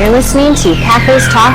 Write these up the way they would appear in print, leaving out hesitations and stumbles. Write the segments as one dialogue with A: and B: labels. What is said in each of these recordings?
A: You're listening to Packers Talk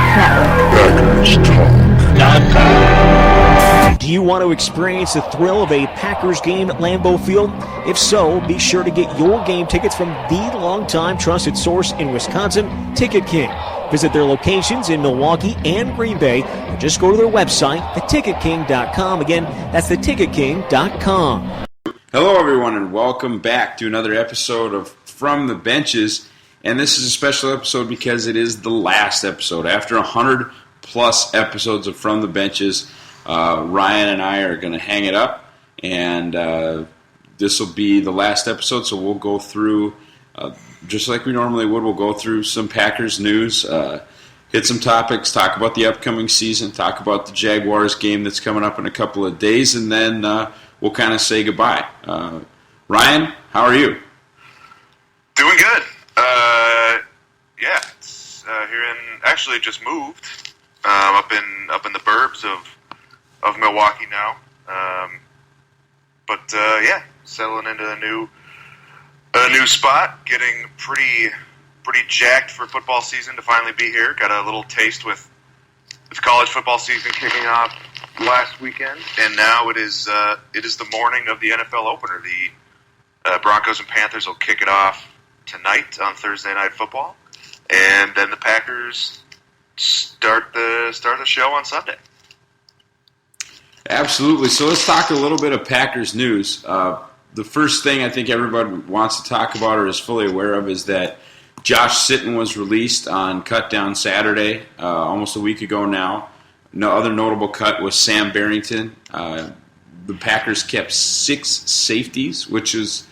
A: Network.
B: Do you want to experience the thrill of a Packers game at Lambeau Field? If so, be sure to get your game tickets from the longtime trusted source in Wisconsin, Ticket King. Visit their locations in Milwaukee and Green Bay, or just go to their website, theticketking.com. Again, that's theticketking.com.
C: Hello, everyone, and welcome back to another episode of From the Benches. And this is a special episode because it is the last episode. After 100-plus episodes of From the Benches, Ryan and I are going to hang it up, and this will be the last episode, so we'll go through, just like we normally would, we'll go through some Packers news, hit some topics, talk about the upcoming season, talk about the Jaguars game that's coming up in a couple of days, and then we'll kind of say goodbye. Ryan, how are you?
D: Doing good. It's here in, actually just moved up in the burbs of Milwaukee now. Settling into a new spot, getting pretty jacked for football season to finally be here. Got a little taste with college football season kicking off last weekend, and now it is the morning of the NFL opener. The Broncos and Panthers will kick it off tonight on Thursday Night Football, and then the Packers start the show on Sunday.
C: Absolutely. So let's talk a little bit of Packers news. The first thing I think everybody wants to talk about or is fully aware of is that Josh Sitton was released on Cut Down Saturday, almost a week ago now. No other notable cut was Sam Barrington. The Packers kept 6 safeties, which is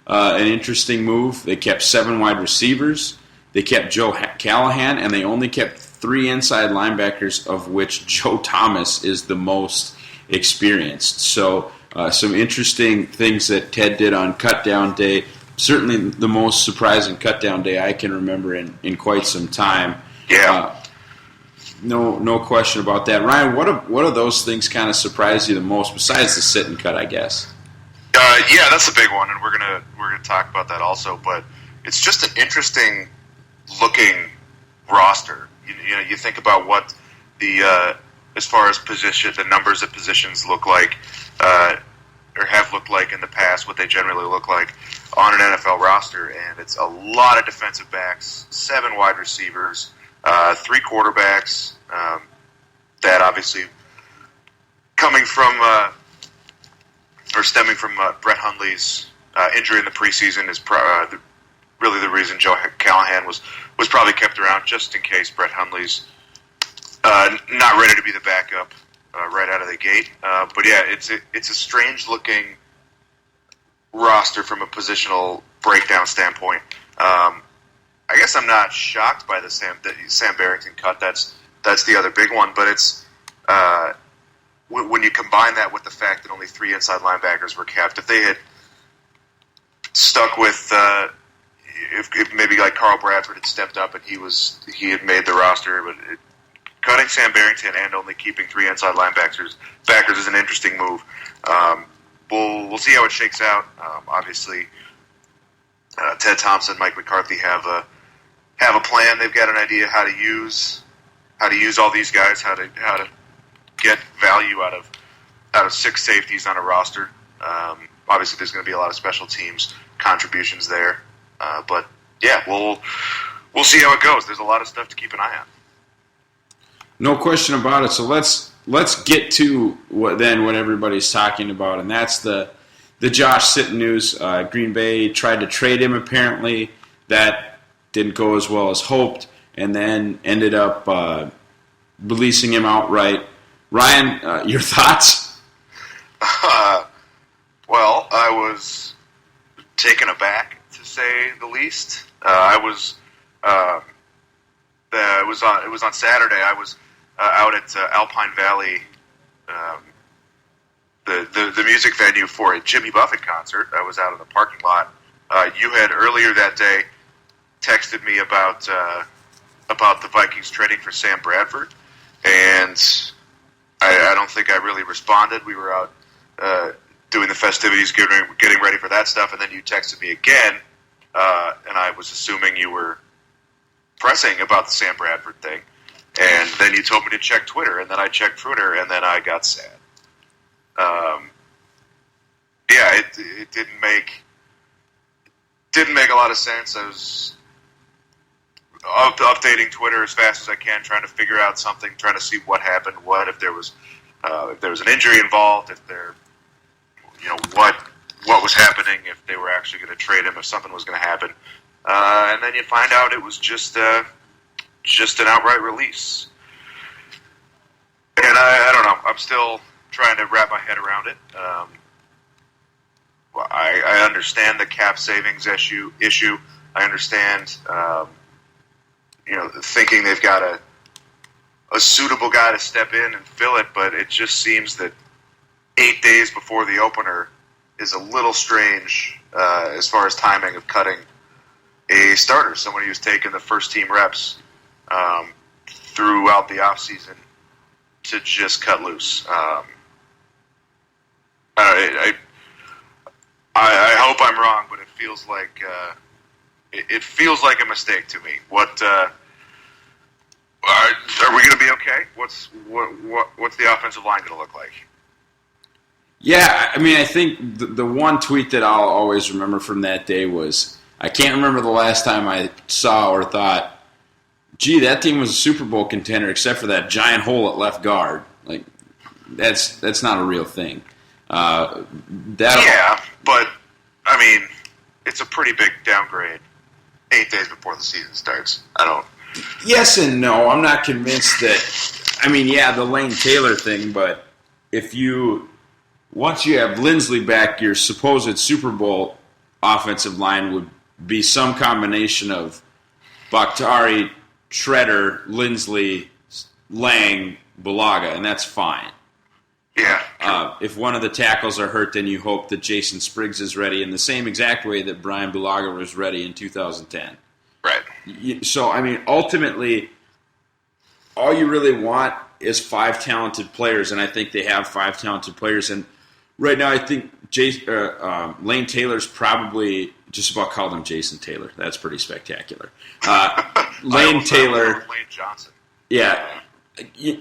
C: an interesting move. They kept 7 wide receivers. They kept Joe Callahan, and they only kept 3 inside linebackers, of which Joe Thomas is the most experienced. So some interesting things that Ted did on Cut Down Day. Certainly the most surprising Cut Down Day I can remember in quite some time.
D: Yeah.
C: No question about that. Ryan, what of those things kind of surprised you the most, besides the sit and cut, I guess?
D: That's a big one, and we're gonna talk about that also. But it's just an interesting looking roster. You think about what the as far as position, the numbers of positions look like, or have looked like in the past, what they generally look like on an NFL roster, and it's a lot of defensive backs, 7 wide receivers, 3 quarterbacks. That obviously coming from or stemming from Brett Hundley's injury in the preseason is really the reason Joe Callahan was probably kept around, just in case Brett Hundley's not ready to be the backup right out of the gate. It's a strange looking roster from a positional breakdown standpoint. I guess I'm not shocked by the Sam Barrington cut. That's the other big one, but it's when you combine that with the fact that only 3 inside linebackers were kept. If they had stuck with if maybe like Carl Bradford had stepped up and he had made the roster, but cutting Sam Barrington and only keeping 3 inside linebackers is an interesting move. We'll see how it shakes out. Obviously, Ted Thompson, Mike McCarthy have a plan. They've got an idea how to use all these guys, how to get value out of 6 safeties on a roster. Obviously, there's going to be a lot of special teams contributions there, but we'll see how it goes. There's a lot of stuff to keep an eye on.
C: No question about it. So let's get to what everybody's talking about, and that's the Josh Sitton news. Green Bay tried to trade him. Apparently, that didn't go as well as hoped, and then ended up releasing him outright. Ryan, your thoughts?
D: Well, I was taken aback, to say the least. It was on Saturday. I was out at Alpine Valley, the music venue for a Jimmy Buffett concert. I was out in the parking lot. You had earlier that day texted me about the Vikings trading for Sam Bradford, and I don't think I really responded. We were out doing the festivities, getting ready for that stuff, and then you texted me again, and I was assuming you were pressing about the Sam Bradford thing. And then you told me to check Twitter, and then I checked Twitter, and then I got sad. It didn't make a lot of sense. I was updating Twitter as fast as I can, trying to figure out something, trying to see what happened, if there was an injury involved, if there, what was happening, if they were actually going to trade him, if something was going to happen, and then you find out it was just an outright release. And I don't know. I'm still trying to wrap my head around it. I understand the cap savings issue. I understand, thinking they've got a suitable guy to step in and fill it, but it just seems that 8 days before the opener is a little strange as far as timing of cutting a starter, someone who's taken the first team reps throughout the offseason to just cut loose. I hope I'm wrong, but it feels like a mistake to me. What are we going to be okay? What's the offensive line going to look like?
C: Yeah, I mean, I think the one tweet that I'll always remember from that day was, I can't remember the last time I saw or thought, gee, that team was a Super Bowl contender except for that giant hole at left guard. Like, that's not a real thing. But I mean, it's a pretty big downgrade 8 days before the season starts. Yes and no. I'm not convinced that. I mean, yeah, the Lane Taylor thing, but once you have Lindsley back, your supposed Super Bowl offensive line would be some combination of Bakhtiari, Shredder, Lindsley, Lang, Bulaga, and that's fine.
D: Yeah.
C: If one of the tackles are hurt, then you hope that Jason Spriggs is ready in the same exact way that Brian Bulaga was ready in 2010.
D: Right.
C: So, I mean, ultimately, all you really want is 5 talented players, and I think they have 5 talented players. And right now, I think Lane Taylor's probably just about called him Jason Taylor. That's pretty spectacular. Lane Taylor.
D: Lane Johnson.
C: Yeah.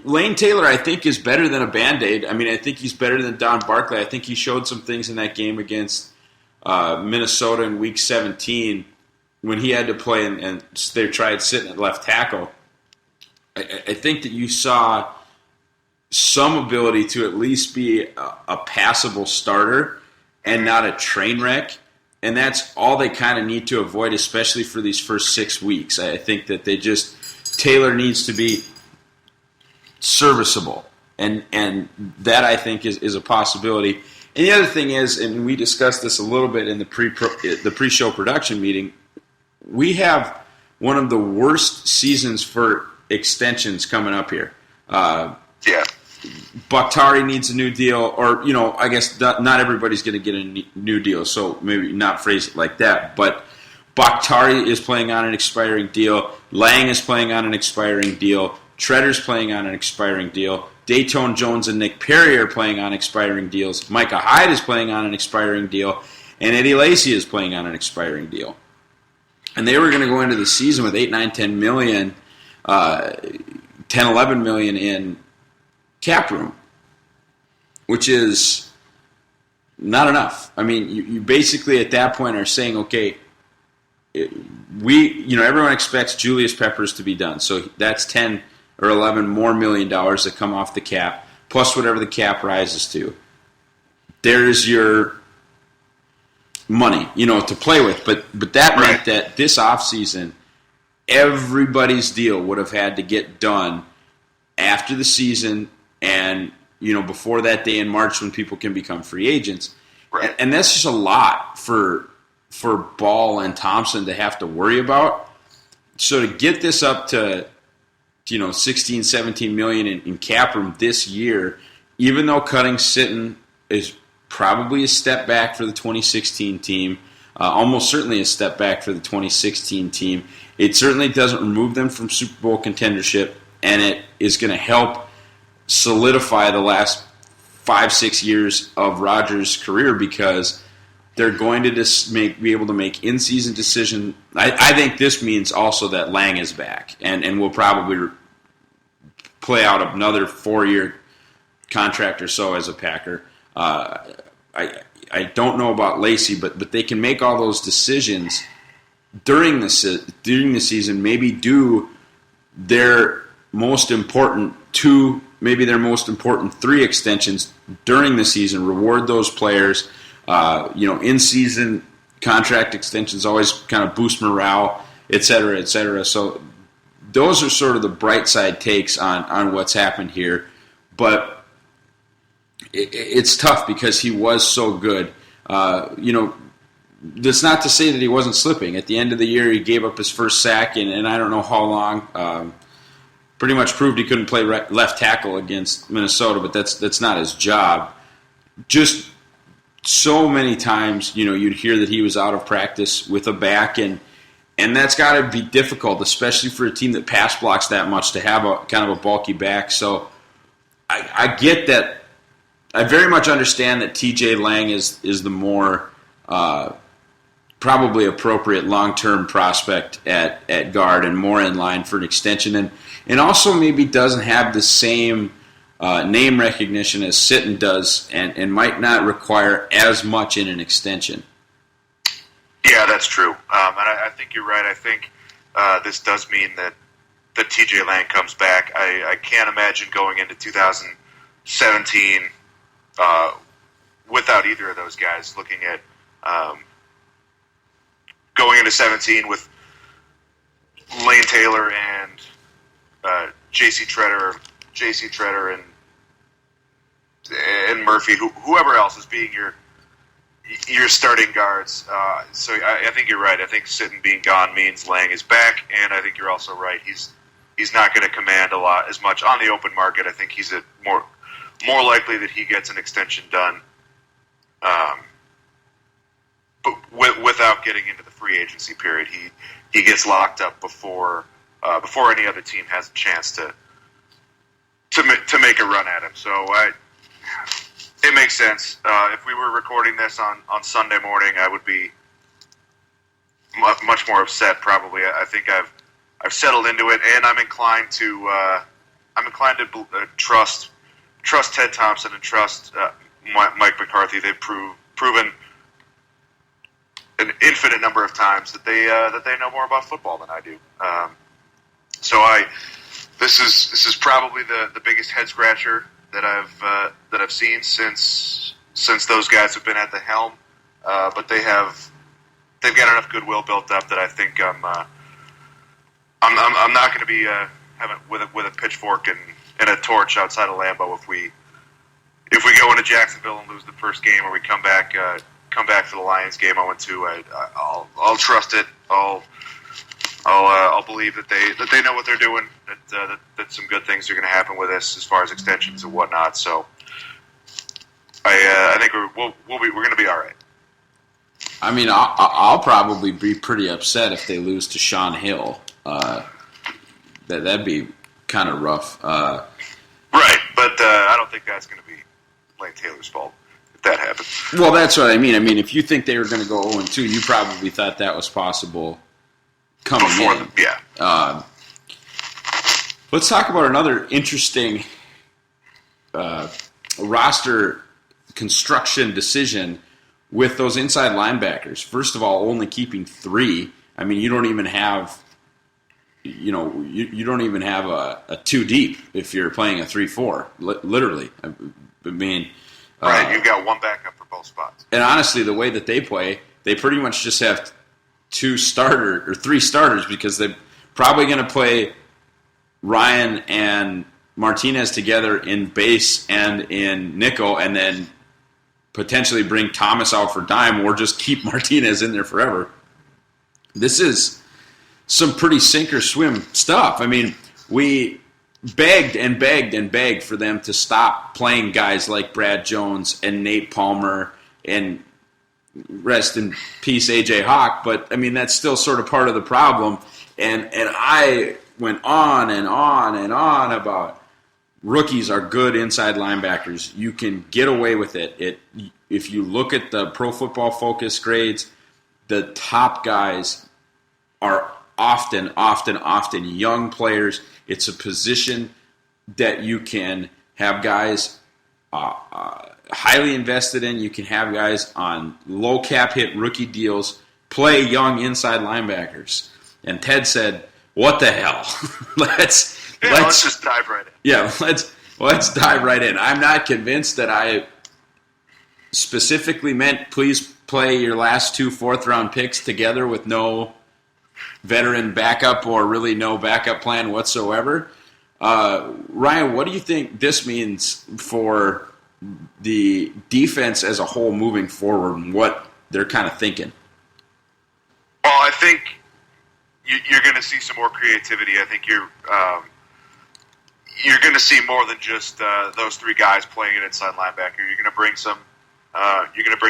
C: Lane Taylor, I think, is better than a Band-Aid. I mean, I think he's better than Don Barkley. I think he showed some things in that game against Minnesota in Week 17 when he had to play and they tried sitting at left tackle. I think that you saw some ability to at least be a passable starter and not a train wreck. And that's all they kind of need to avoid, especially for these first 6 weeks. I think that Taylor needs to be serviceable, and that I think is a possibility. And the other thing is, and we discussed this a little bit in the pre-show production meeting, we have one of the worst seasons for extensions coming up here.
D: Yeah.
C: Bakhtiari needs a new deal, or, I guess not everybody's going to get a new deal, so maybe not phrase it like that, but Bakhtiari is playing on an expiring deal, Lang is playing on an expiring deal, Shredder's playing on an expiring deal, Dayton Jones and Nick Perry are playing on expiring deals, Micah Hyde is playing on an expiring deal, and Eddie Lacy is playing on an expiring deal. And they were going to go into the season with 8, 9, 10 million, 10, 11 million in cap room, which is not enough. I mean, you basically at that point are saying, okay, everyone expects Julius Peppers to be done, so that's 10 or 11 more $1 million that come off the cap, plus whatever the cap rises to. There's your money, to play with. But that meant that this offseason, everybody's deal would have had to get done after the season and, before that day in March when people can become free agents.
D: Right.
C: And that's just a lot for Ball and Thompson to have to worry about. So to get this up to 16, 17 million in cap room this year, even though cutting Sitton is probably a step back for the 2016 team, almost certainly a step back for the 2016 team, it certainly doesn't remove them from Super Bowl contendership, and it is going to help solidify the last 5-6 years of Rodgers' career, because They're going to be able to make in-season decisions. I think this means also that Lang is back and will probably play out another 4-year contract or so as a Packer. I don't know about Lacey, but they can make all those decisions during the season. Maybe do their most important 2, maybe their most important 3 extensions during the season. Reward those players. In-season contract extensions always kind of boost morale, et cetera, et cetera. So those are sort of the bright side takes on what's happened here. But it's tough because he was so good. That's not to say that he wasn't slipping. At the end of the year, he gave up his first sack, and I don't know how long. Pretty much proved he couldn't play left tackle against Minnesota, but that's not his job. Just so many times, you'd hear that he was out of practice with a back, and that's got to be difficult, especially for a team that pass blocks that much, to have a kind of a bulky back. So I get that. I very much understand that T.J. Lang is the more probably appropriate long-term prospect at guard and more in line for an extension, and also maybe doesn't have the same name recognition as Sitton does, and might not require as much in an extension.
D: Yeah, that's true. And I think you're right. I think this does mean that T.J. Lang comes back. I can't imagine going into 2017 without either of those guys. Looking at going into 17 with Lane Taylor and J.C. Treader and Murphy, whoever else is being your starting guards. So I think you're right. I think Sitton being gone means Lang is back, and I think you're also right. He's not going to command as much on the open market. I think he's more likely that he gets an extension done, but without getting into the free agency period. He gets locked up before any other team has a chance to make a run at him. So it makes sense. If we were recording this on Sunday morning, I would be much more upset. Probably. I think I've settled into it, and I'm inclined to trust Ted Thompson and trust Mike McCarthy. They've proven an infinite number of times that they know more about football than I do. This is probably the biggest head scratcher that I've seen since those guys have been at the helm. But they've got enough goodwill built up that I think I'm not going to be having with a pitchfork and a torch outside of Lambeau if we go into Jacksonville and lose the first game, or we come back for the Lions game 0-2. I'll trust it. I'll believe that they know what they're doing. That some good things are going to happen with this as far as extensions and whatnot. So I think we're going to be all right.
C: I mean, I'll probably be pretty upset if they lose to Sean Hill. That'd be kind of rough.
D: Right, but I don't think that's going to be Lane Taylor's fault if that happens.
C: Well, that's what I mean. I mean, if you think they were going to go 0-2, you probably thought that was possible coming
D: before
C: in.
D: them, yeah.
C: Let's talk about another interesting roster construction decision with those inside linebackers. First of all, only keeping 3. I mean, you don't even have, you don't even have a 2 deep if you're playing a 3-4. Literally, I mean,
D: right. You've got one backup for both spots.
C: And honestly, the way that they play, they pretty much just have 3 starters because they're probably going to play Ryan and Martinez together in base and in nickel, and then potentially bring Thomas out for dime, or just keep Martinez in there forever. This is some pretty sink or swim stuff. I mean, we begged and begged and begged for them to stop playing guys like Brad Jones and Nate Palmer and rest in peace A.J. Hawk, but I mean, that's still sort of part of the problem. And I went on and on and on about rookies are good inside linebackers. You can get away with it. if you look at the Pro Football Focus grades, the top guys are often young players. It's a position that you can have guys highly invested in. You can have guys on low cap hit rookie deals play young inside linebackers. And Ted said, "What the hell? let's
D: just dive right in."
C: Yeah, let's dive right in. I'm not convinced that I specifically meant please play your last 2 fourth-round picks together with no veteran backup or really no backup plan whatsoever. Ryan, what do you think this means for the defense as a whole moving forward and what they're kind of thinking?
D: Well, I think you're going to see some more creativity. I think you're going to see more than just those 3 guys playing an inside linebacker. You're going to bring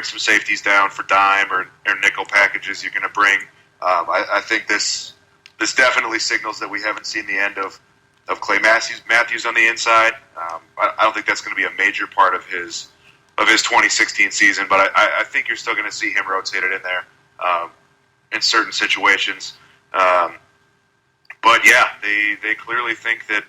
D: some safeties down for dime or nickel packages. You're going to bring. I think this definitely signals that we haven't seen the end of Clay Matthews on the inside. I don't think that's going to be a major part of his 2016 season, but I think you're still going to see him rotated in there in certain situations. But yeah, they clearly think that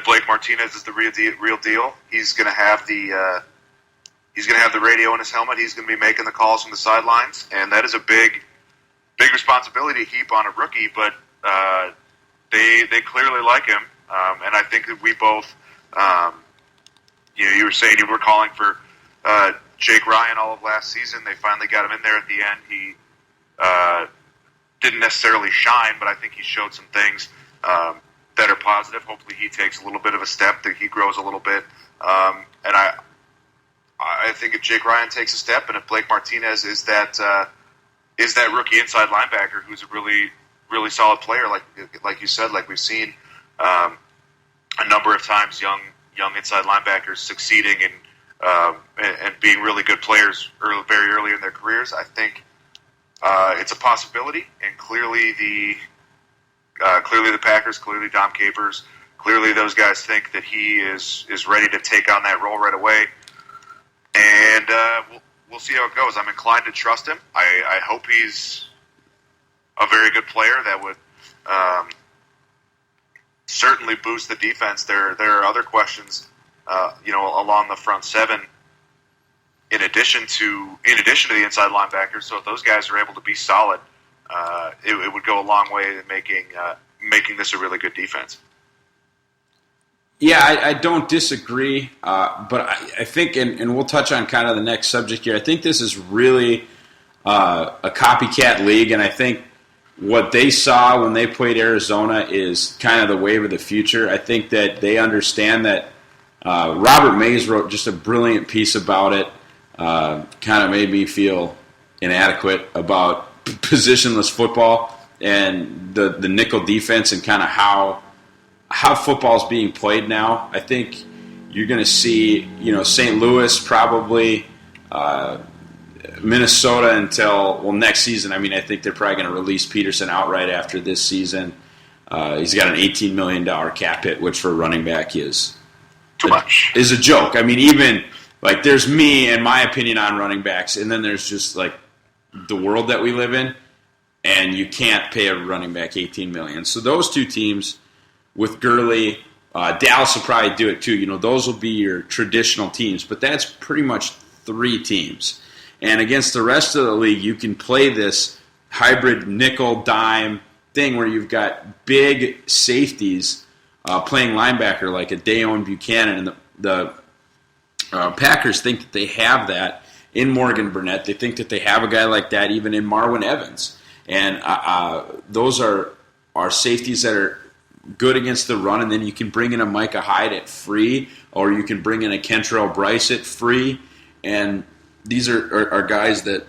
D: Blake Martinez is the real deal. He's going to have the radio in his helmet. He's going to be making the calls from the sidelines, and that is a big responsibility to heap on a rookie. But they clearly like him, and I think that we both. You were saying you were calling for Jake Ryan all of last season. They finally got him in there at the end. He didn't necessarily shine, but I think he showed some things that are positive. Hopefully he takes a little bit of a step, that he grows a little bit. And I think if Jake Ryan takes a step, and if Blake Martinez is that rookie inside linebacker who's a really, really solid player, like you said, like we've seen a number of times, young inside linebackers succeeding and being really good players very early in their careers. I think it's a possibility, and clearly the Packers, clearly Dom Capers, clearly those guys think that he is ready to take on that role right away. And we'll see how it goes. I'm inclined to trust him. I hope he's a very good player that would certainly boost the defense. There are other questions, along the front seven. In addition to the inside linebackers, so if those guys are able to be solid, it would go a long way in making this a really good defense.
C: Yeah, I don't disagree, but I think, and we'll touch on kind of the next subject here, I think this is really a copycat league, and I think what they saw when they played Arizona is kind of the wave of the future. I think that they understand that Robert Mays wrote just a brilliant piece about it, kind of made me feel inadequate about positionless football and the nickel defense and kind of how football is being played now. I think you're going to see, St. Louis, probably Minnesota until next season. I mean, I think they're probably going to release Peterson outright after this season. He's got an $18 million cap hit, which for a running back is
D: too much.
C: Is a joke. I mean, even like there's me and my opinion on running backs, and then there's just like the world that we live in, and you can't pay a running back $18 million. So those two teams with Gurley, Dallas will probably do it too. Those will be your traditional teams, but that's pretty much 3 teams. And against the rest of the league, you can play this hybrid nickel dime thing where you've got big safeties playing linebacker like a Dayon Buchanan, and the Packers think that they have that in Morgan Burnett. They think that they have a guy like that even in Marwin Evans. And those are safeties that are good against the run, and then you can bring in a Micah Hyde at free, or you can bring in a Kentrell Bryce at free, and these are guys that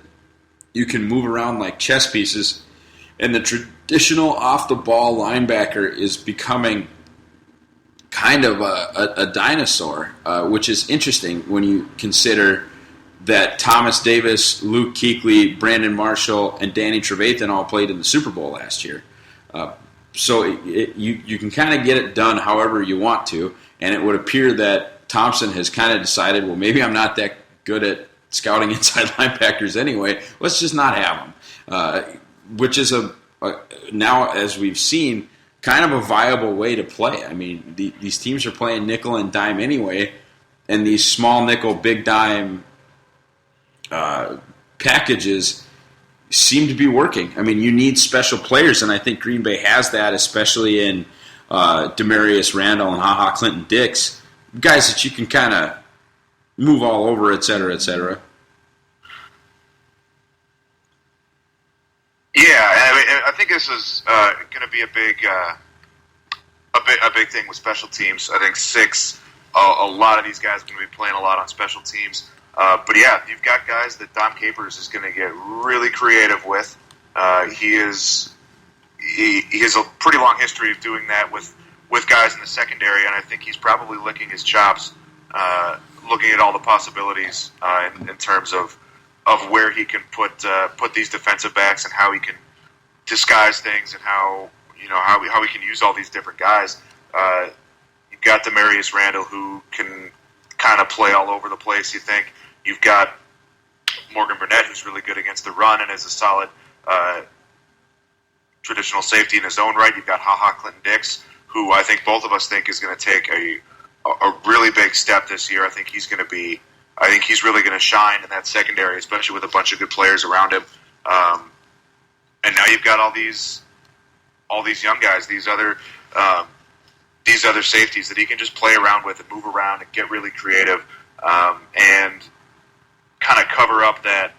C: you can move around like chess pieces. And the traditional off-the-ball linebacker is becoming kind of a dinosaur, which is interesting when you consider that Thomas Davis, Luke Kuechly, Brandon Marshall, and Danny Trevathan all played in the Super Bowl last year. So you can kind of get it done however you want to, and it would appear that Thompson has kind of decided, well, maybe I'm not that good at scouting inside linebackers anyway. Let's just not have them, which is now, as we've seen, kind of a viable way to play. I mean, these teams are playing nickel and dime anyway, and these small nickel, big dime packages seem to be working. I mean, you need special players, and I think Green Bay has that, especially in Demarius Randall and HaHa Clinton-Dix, guys that you can kind of move all over, et cetera, et cetera.
D: Yeah, I think this is going to be a big thing with special teams. I think a lot of these guys are going to be playing a lot on special teams. But yeah, you've got guys that Dom Capers is going to get really creative with. He has a pretty long history of doing that with guys in the secondary, and I think he's probably licking his chops, looking at all the possibilities in terms of where he can put these defensive backs and how he can disguise things and how he can use all these different guys. You've got Demarius Randall, who can kind of play all over the place. You think you've got Morgan Burnett, who's really good against the run and is a solid traditional safety in his own right. You've got HaHa Clinton-Dix, who I think both of us think is going to take a really big step this year. I think he's really going to shine in that secondary, especially with a bunch of good players around him. And now you've got all these young guys, these other safeties that he can just play around with and move around and get really creative, and kind of cover up that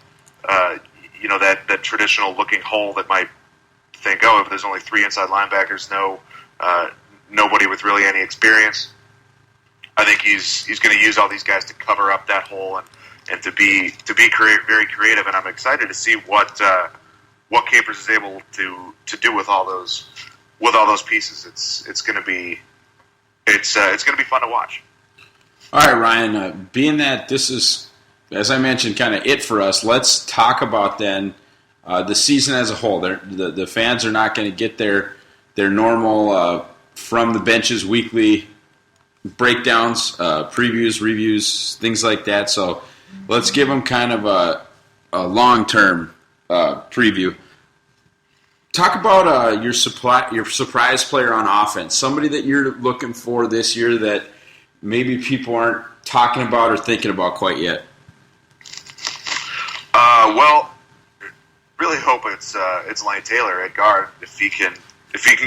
D: that traditional looking hole that might think, oh, if there's only 3 inside linebackers, nobody with really any experience. I think he's going to use all these guys to cover up that hole and to be very creative. And I'm excited to see what Capers is able to do with all those pieces. It's going to be fun to watch.
C: All right, Ryan. Being that this is, as I mentioned, kind of it for us, let's talk about then the season as a whole. The fans are not going to get their normal from the benches weekly breakdowns, previews, reviews, things like that. So let's give them kind of a long-term preview. Talk about your surprise player on offense, somebody that you're looking for this year that maybe people aren't talking about or thinking about quite yet.
D: Well, really hope it's Lane Taylor at guard. If he can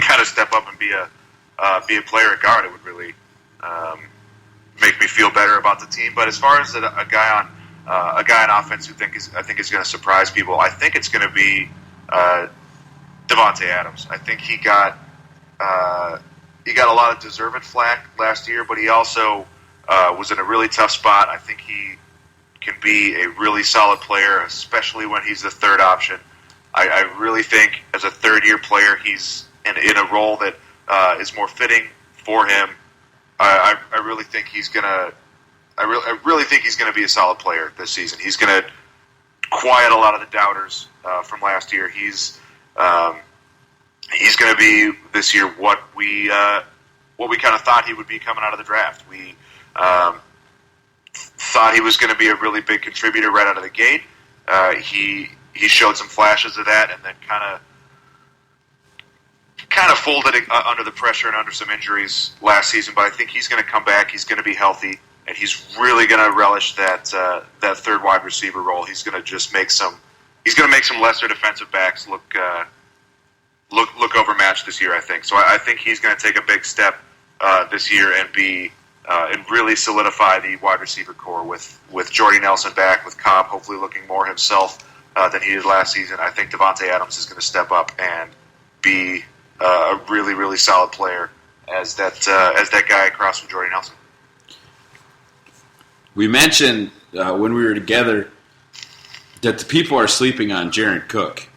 D: kind of step up and be a player at guard, it would really make me feel better about the team. But as far as a guy on offense who I think is going to surprise people, I think it's going to be Davante Adams. I think he got a lot of deserved flack last year, but he also was in a really tough spot. I think he can be a really solid player, especially when he's the third option. I really think as a third-year player, he's in a role that is more fitting for him. I really think he's gonna. I really think he's going to be a solid player this season. He's going to quiet a lot of the doubters from last year. He's going to be this year what we kind of thought he would be coming out of the draft. We thought he was going to be a really big contributor right out of the gate. He showed some flashes of that, and then kind of folded under the pressure and under some injuries last season. But I think he's going to come back. He's going to be healthy, and he's really going to relish that third wide receiver role. He's going to just make some lesser defensive backs look overmatched this year, I think. So I think he's going to take a big step this year and and really solidify the wide receiver core with Jordy Nelson back, with Cobb hopefully looking more himself than he did last season. I think Davante Adams is going to step up and be a really, really solid player as that guy across from Jordy Nelson.
C: We mentioned when we were together that the people are sleeping on Jared Cook.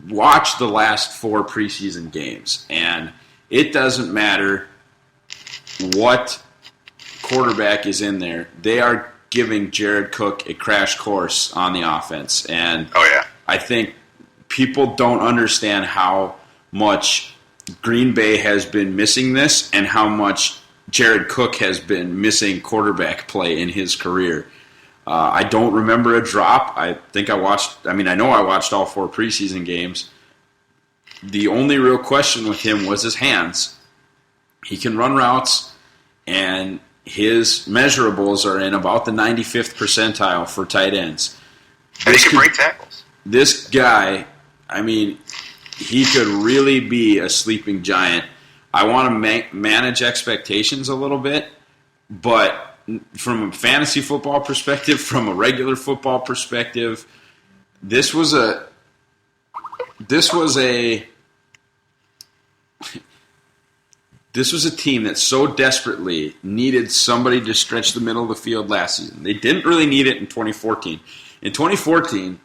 C: Watch the last 4 preseason games, and it doesn't matter what quarterback is in there. They are giving Jared Cook a crash course on the offense. And I think people don't understand how much Green Bay has been missing this and how much Jared Cook has been missing quarterback play in his career. I don't remember a drop. I know I watched all 4 preseason games. The only real question with him was his hands. He can run routes, and his measurables are in about the 95th percentile for tight ends.
D: And he can break tackles.
C: This guy, he could really be a sleeping giant. I want to manage expectations a little bit, but from a fantasy football perspective, from a regular football perspective, this was a team that so desperately needed somebody to stretch the middle of the field last season. They didn't really need it in 2014. In 2014,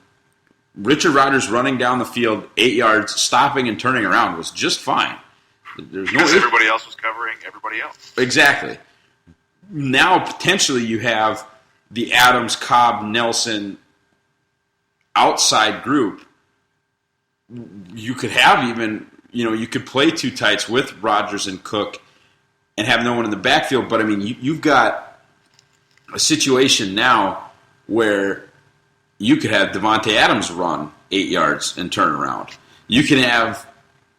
C: Richard Rodgers running down the field 8 yards, stopping and turning around was just fine.
D: Because everybody else was covering everybody else.
C: Exactly. Now, potentially, you have the Adams, Cobb, Nelson outside group. You could have you could play 2 tights with Rodgers and Cook and have no one in the backfield. But, you've got a situation now where you could have Devontae Adams run 8 yards and turn around. You can have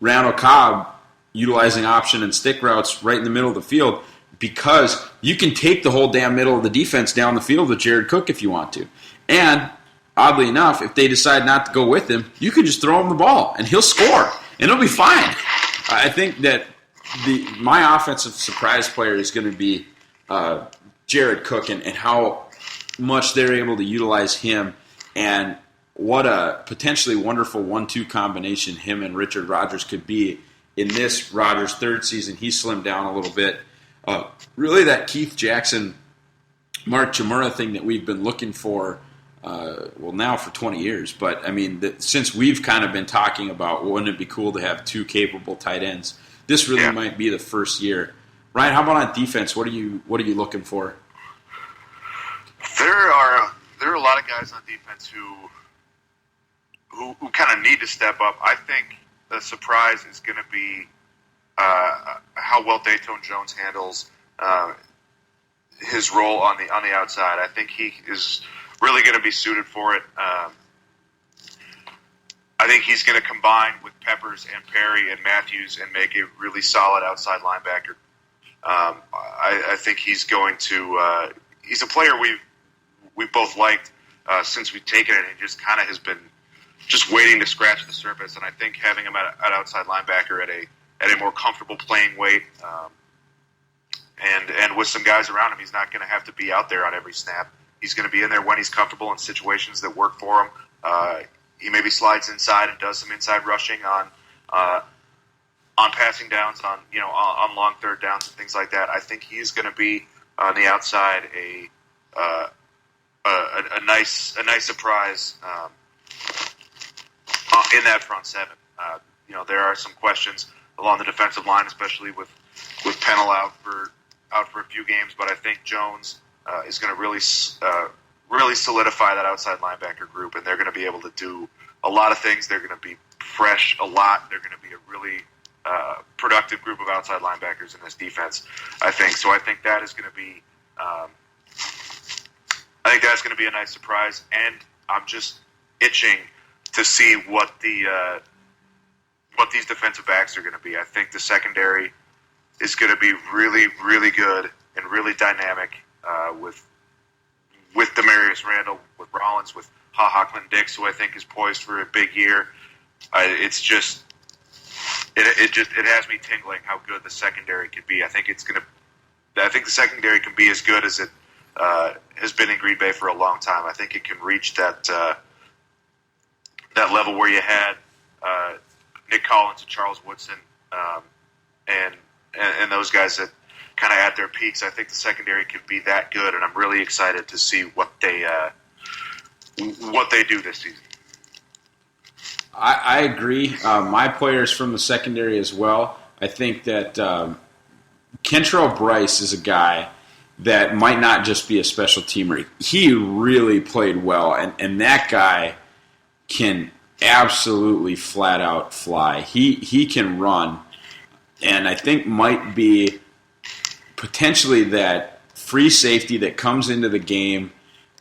C: Randall Cobb utilizing option and stick routes right in the middle of the field, because you can take the whole damn middle of the defense down the field with Jared Cook if you want to. And, oddly enough, if they decide not to go with him, you can just throw him the ball, and he'll score, and it'll be fine. I think that my offensive surprise player is going to be Jared Cook, and how much they're able to utilize him, and what a potentially wonderful 1-2 combination him and Richard Rodgers could be in this Rodgers' 3rd season. He slimmed down a little bit. Really that Keith Jackson, Mark Chmura thing that we've been looking for, now for 20 years. But, since we've kind of been talking about, wouldn't it be cool to have 2 capable tight ends, this really might be the first year. Ryan, how about on defense? What are you looking for?
D: There are a lot of guys on defense who kind of need to step up. I think the surprise is going to be how well Dayton Jones handles his role on the outside. I think he is really going to be suited for it. I think he's going to combine with Peppers and Perry and Matthews and make a really solid outside linebacker. I think he's going to. He's a player we've both liked since we've taken it, and he just kind of has been just waiting to scratch the surface. And I think having him at outside linebacker at a more comfortable playing weight, and with some guys around him, he's not going to have to be out there on every snap. He's going to be in there when he's comfortable in situations that work for him. He maybe slides inside and does some inside rushing on passing downs, on long 3rd downs and things like that. I think he's going to be on the outside a nice surprise in that front 7. There are some questions along the defensive line, especially with Pennell out for a few games. But I think Jones is going to really solidify that outside linebacker group, and they're going to be able to do a lot of things. They're going to be fresh a lot. They're going to be a really productive group of outside linebackers in this defense, I think. So I think that is going to be that's going to be a nice surprise, and I'm just itching to see what these defensive backs are going to be. I think the secondary is going to be really, really good and really dynamic with Demarius Randall, with Rollins, with Ha Clinton-Dix, who I think is poised for a big year. It has me tingling how good the secondary could be. I think the secondary can be as good as it has been in Green Bay for a long time. I think it can reach that level where you had Nick Collins and Charles Woodson and those guys that kind of at their peaks. I think the secondary can be that good, and I'm really excited to see what they do this season.
C: I agree. My players from the secondary as well. I think that Kentrell Bryce is a guy that might not just be a special teamer. He really played well, and that guy can absolutely flat out fly. He can run, and I think might be potentially that free safety that comes into the game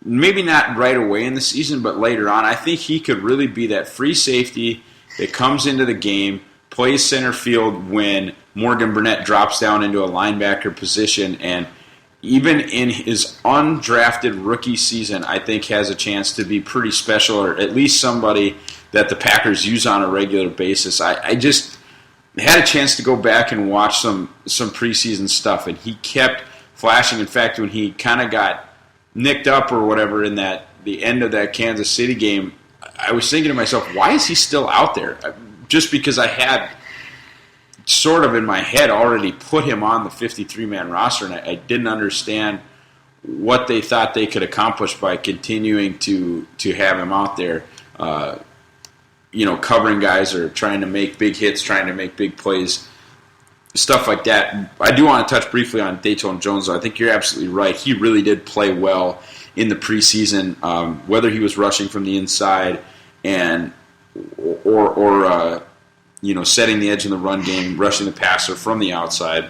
C: maybe not right away in the season, but later on, I think he could really be that free safety that comes into the game, plays center field when Morgan Burnett drops down into a linebacker position, and even in his undrafted rookie season, I think has a chance to be pretty special, or at least somebody that the Packers use on a regular basis. I just had a chance to go back and watch some preseason stuff, and he kept flashing. In fact, when he kind of got nicked up or whatever in the end of that Kansas City game, I was thinking to myself, why is he still out there? Just because I had sort of in my head already put him on the 53-man roster, and I didn't understand what they thought they could accomplish by continuing to have him out there, covering guys or trying to make big hits, trying to make big plays, stuff like that. I do want to touch briefly on Dayton Jones, though. I think you're absolutely right. He really did play well in the preseason, whether he was rushing from the inside and or setting the edge in the run game, rushing the passer from the outside.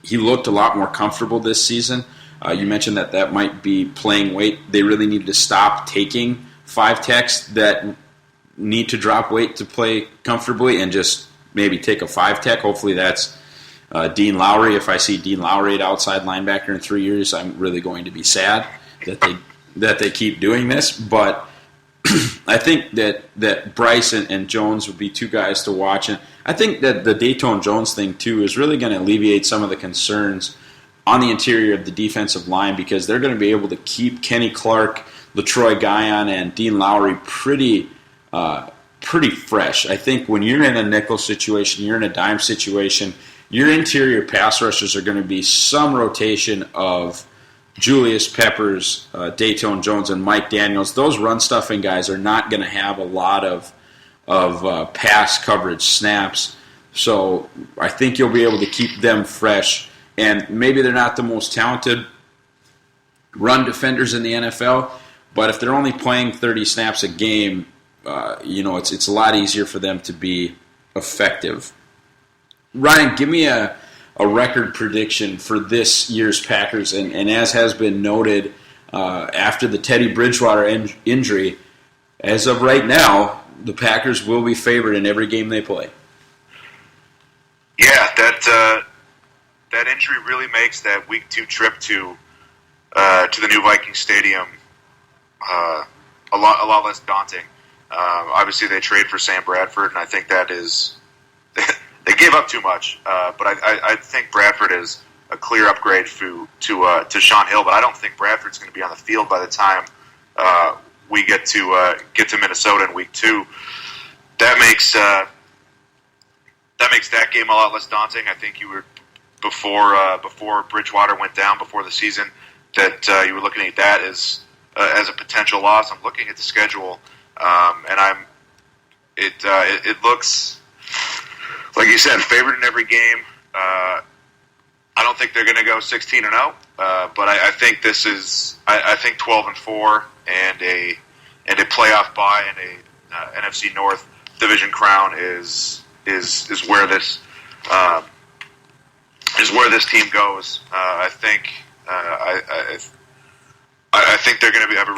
C: He looked a lot more comfortable this season. You mentioned that might be playing weight. They really needed to stop taking 5 techs that need to drop weight to play comfortably and just maybe take a 5 tech. Hopefully that's Dean Lowry. If I see Dean Lowry at outside linebacker in 3 years, I'm really going to be sad that they keep doing this. But I think that Bryce and Jones would be 2 guys to watch. And I think that the Dayton Jones thing, too, is really going to alleviate some of the concerns on the interior of the defensive line, because they're going to be able to keep Kenny Clark, LaTroy Guion, and Dean Lowry pretty fresh. I think when you're in a nickel situation, you're in a dime situation, your interior pass rushers are going to be some rotation of Julius Peppers, Dayton Jones, and Mike Daniels. Those run-stuffing guys are not going to have a lot of pass coverage snaps. So I think you'll be able to keep them fresh. And maybe they're not the most talented run defenders in the NFL, but if they're only playing 30 snaps a game, it's a lot easier for them to be effective. Ryan, give me a record prediction for this year's Packers, and as has been noted after the Teddy Bridgewater injury, as of right now, the Packers will be favored in every game they play.
D: Yeah, that injury really makes that Week 2 trip to the new Viking Stadium a lot less daunting. Obviously, they trade for Sam Bradford, and I think that is they gave up too much. But I think Bradford is a clear upgrade to Sean Hill. But I don't think Bradford's going to be on the field by the time we get to Minnesota in Week 2. That makes that game a lot less daunting. I think you were before Bridgewater went down before the season that you were looking at that as a potential loss. I'm looking at the schedule, and it looks like you said, favored in every game. I don't think they're going to go 16-0, but I think this is I think 12-4 and a playoff bye and a NFC North division crown is where this team goes. I think they're going to have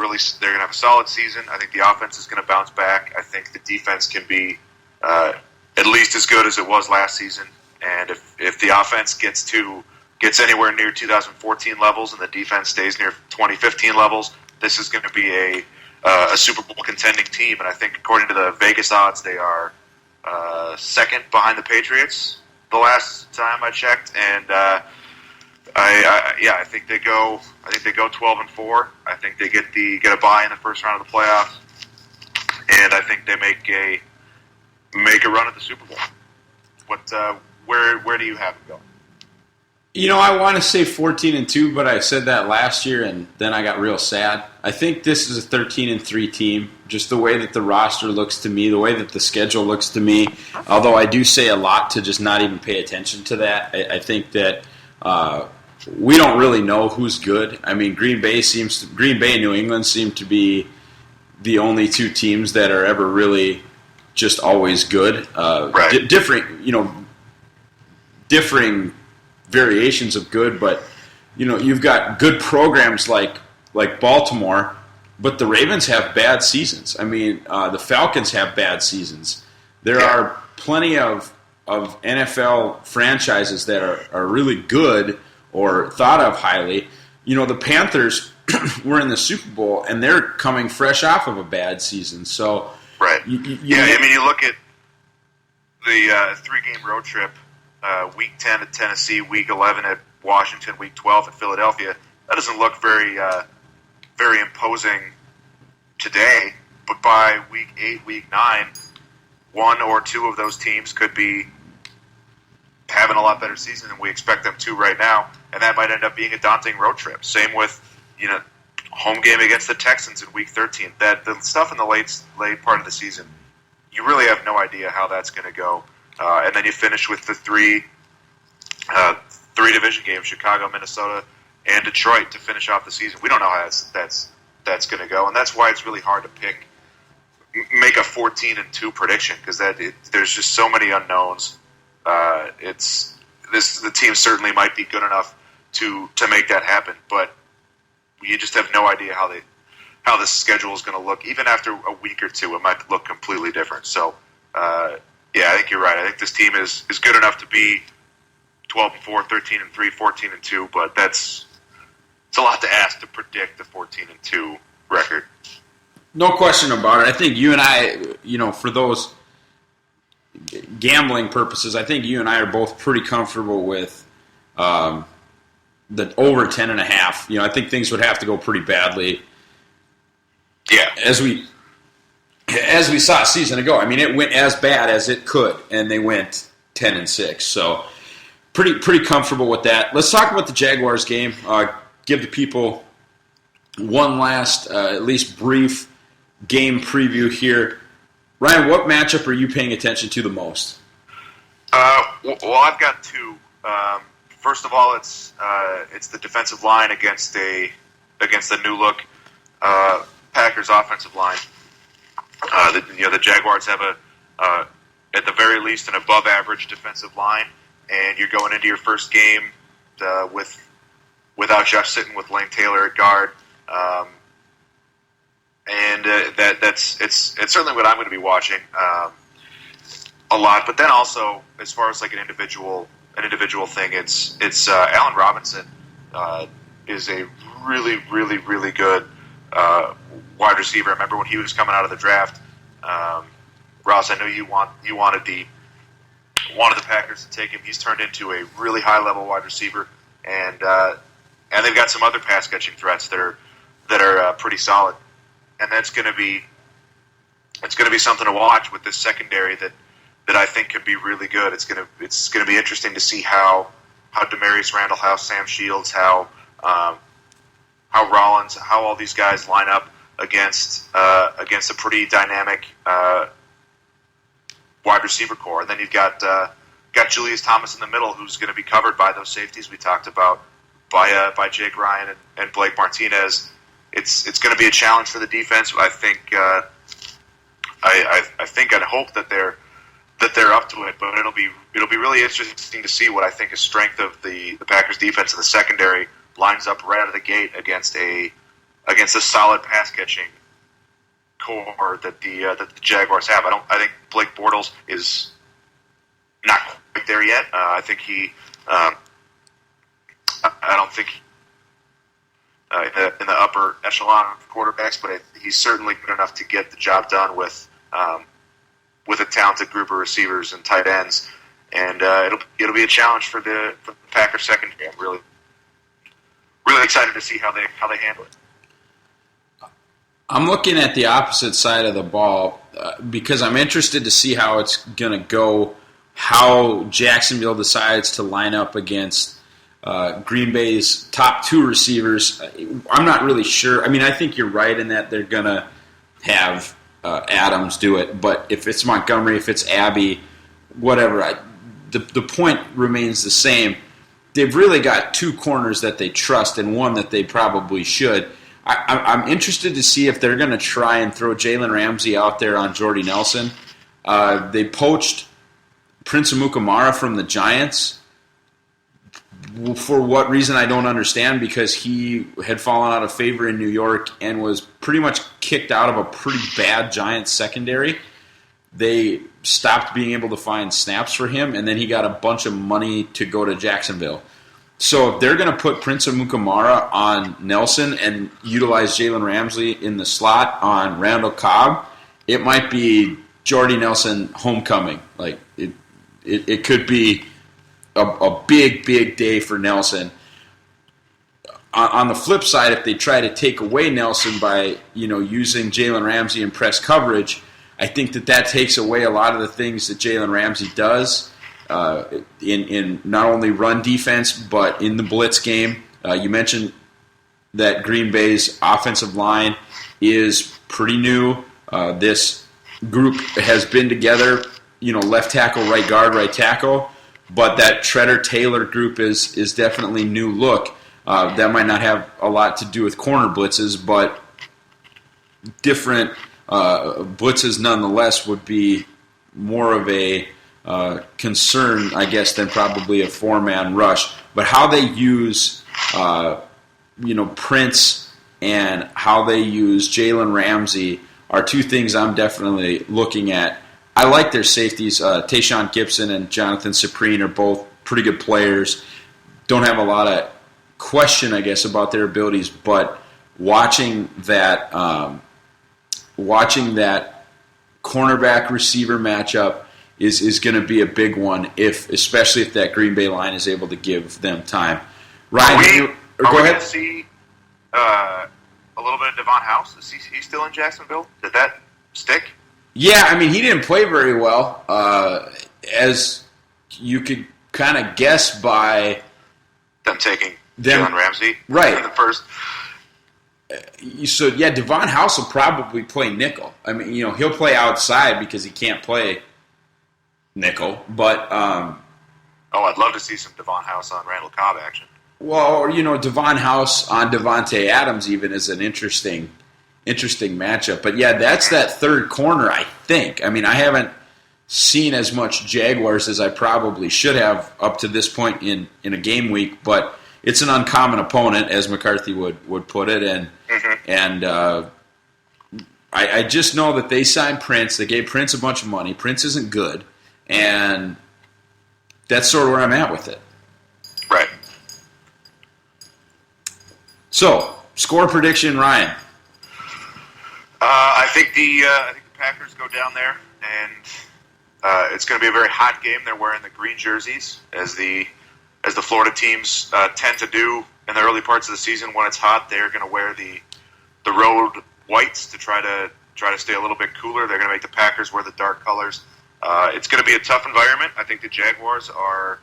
D: a solid season. I think the offense is going to bounce back. I think the defense can be at least as good as it was last season. And if the offense gets anywhere near 2014 levels and the defense stays near 2015 levels, this is going to be a Super Bowl contending team. And I think according to the Vegas odds, they are second behind the Patriots the last time I checked. And I think they go 12-4. I think they get a bye in the first round of the playoffs, and I think they make a run at the Super Bowl. Where do you have it going?
C: I want to say 14-2, but I said that last year, and then I got real sad. I think this is a 13-3 team. Just the way that the roster looks to me, the way that the schedule looks to me. Although I do say a lot to just not even pay attention to that. I think that we don't really know who's good. I mean, Green Bay and New England seem to be the only 2 teams that are ever really just always good.
D: Right.
C: Differing variations of good, but you've got good programs like like Baltimore, but the Ravens have bad seasons. I mean, the Falcons have bad seasons. There are plenty of NFL franchises that are really good or thought of highly. You know, the Panthers were in the Super Bowl, and they're coming fresh off of a bad season. So,
D: right. I mean, you look at the 3-game road trip, Week 10 at Tennessee, Week 11 at Washington, Week 12 at Philadelphia. That doesn't look very imposing today, but by Week 8, Week 9, one or two of those teams could be having a lot better season than we expect them to right now, and that might end up being a daunting road trip. Same with, home game against the Texans in Week 13. That the stuff in the late part of the season, you really have no idea how that's going to go. And then you finish with the three division games: Chicago, Minnesota, and Detroit to finish off the season. We don't know how that's going to go, and that's why it's really hard to make a 14-2 prediction, because there's just so many unknowns. The team certainly might be good enough to make that happen, but you just have no idea how the schedule is going to look. Even after a week or two, it might look completely different. So, I think you're right. I think this team is good enough to be 12-4, 13-3, 14-2, but it's a lot to ask to predict the 14-2 record.
C: No question about it. I think you and I, for those gambling purposes, I think you and I are both pretty comfortable with the over 10.5. I think things would have to go pretty badly.
D: Yeah,
C: as we saw a season ago. I mean, it went as bad as it could, and they went 10-6. So pretty comfortable with that. Let's talk about the Jaguars game. Give the people one last, at least brief game preview here. Ryan, what matchup are you paying attention to the most?
D: Well, I've got two. First of all, it's the defensive line against the new look Packers offensive line. The Jaguars have at the very least an above average defensive line, and you're going into your first game without Josh Sitton, with Lane Taylor at guard. It's certainly what I'm going to be watching a lot. But then also, as far as like an individual thing, it's Allen Robinson is a really, really, really good wide receiver. I remember when he was coming out of the draft, Ross, I know you wanted the Packers to take him. He's turned into a really high level wide receiver, and they've got some other pass catching threats that are pretty solid. And that's going to be something to watch with this secondary that I think could be really good. It's going to be interesting to see how Demarius Randall, how Sam Shields, how Rollins, how all these guys line up against a pretty dynamic wide receiver core. And then you've got Julius Thomas in the middle, who's going to be covered by those safeties we talked about, by Jake Ryan and Blake Martinez. It's going to be a challenge for the defense. I think I'd hope that they're up to it, but it'll be really interesting to see what I think a strength of the Packers defense in the secondary lines up right out of the gate against a solid pass catching core that the Jaguars have. I think Blake Bortles is not quite there yet. I think I don't think in the upper echelon of quarterbacks, but he's certainly good enough to get the job done with a talented group of receivers and tight ends, and it'll be a challenge for the Packers secondary. I'm really excited to see how they handle it.
C: I'm looking at the opposite side of the ball because I'm interested to see how it's going to go, how Jacksonville decides to line up against Green Bay's top two receivers. I'm not really sure. I mean, I think you're right in that they're going to have Adams do it, but if it's Montgomery, if it's Abbey, whatever, the point remains the same. They've really got two corners that they trust and one that they probably should. I'm interested to see if they're going to try and throw Jalen Ramsey out there on Jordy Nelson. They poached Prince Amukamara from the Giants. for what reason I don't understand, because he had fallen out of favor in New York and was pretty much kicked out of a pretty bad Giants secondary. They stopped being able to find snaps for him, and then he got a bunch of money to go to Jacksonville. So if they're going to put Prince Amukamara on Nelson and utilize Jalen Ramsey in the slot on Randall Cobb, it might be Jordy Nelson homecoming. Like it could be a big, big day for Nelson. On the flip side, if they try to take away Nelson by using Jalen Ramsey in press coverage, I think that takes away a lot of the things that Jalen Ramsey does in not only run defense but in the blitz game. You mentioned that Green Bay's offensive line is pretty new. This group has been together, left tackle, right guard, right tackle, but that Treader-Taylor group is definitely new look. That might not have a lot to do with corner blitzes, but different blitzes nonetheless would be more of a concern, I guess, than probably a four-man rush. But how they use, Prince and how they use Jalen Ramsey are two things I'm definitely looking at. I like their safeties. Tayshaun Gibson and Jonathan Cyprien are both pretty good players. Don't have a lot of question, I guess, about their abilities, but watching that cornerback receiver matchup is going to be a big one, especially if that Green Bay line is able to give them time. Ryan,
D: are
C: go
D: we
C: ahead.
D: going to see a little bit of Devon House? Is he still in Jacksonville? Did that stick?
C: Yeah, I mean, he didn't play very well, as you could kind of guess by
D: them taking Jalen Ramsey
C: right
D: in the first.
C: So, yeah, Devon House will probably play nickel. I mean, he'll play outside because he can't play nickel. But
D: I'd love to see some Devon House on Randall Cobb action.
C: Well, Devon House on Devontae Adams even is an interesting matchup. But, yeah, that's that third corner, I think. I mean, I haven't seen as much Jaguars as I probably should have up to this point in a game week, but it's an uncommon opponent, as McCarthy would put it, and I just know that they signed Prince. They gave Prince a bunch of money. Prince isn't good, and that's sort of where I'm at with it.
D: Right.
C: So, score prediction, Ryan.
D: I think the Packers go down there, and it's going to be a very hot game. They're wearing the green jerseys, as the Florida teams tend to do in the early parts of the season. When it's hot, they're going to wear the road whites to try to stay a little bit cooler. They're going to make the Packers wear the dark colors. It's going to be a tough environment. I think the Jaguars are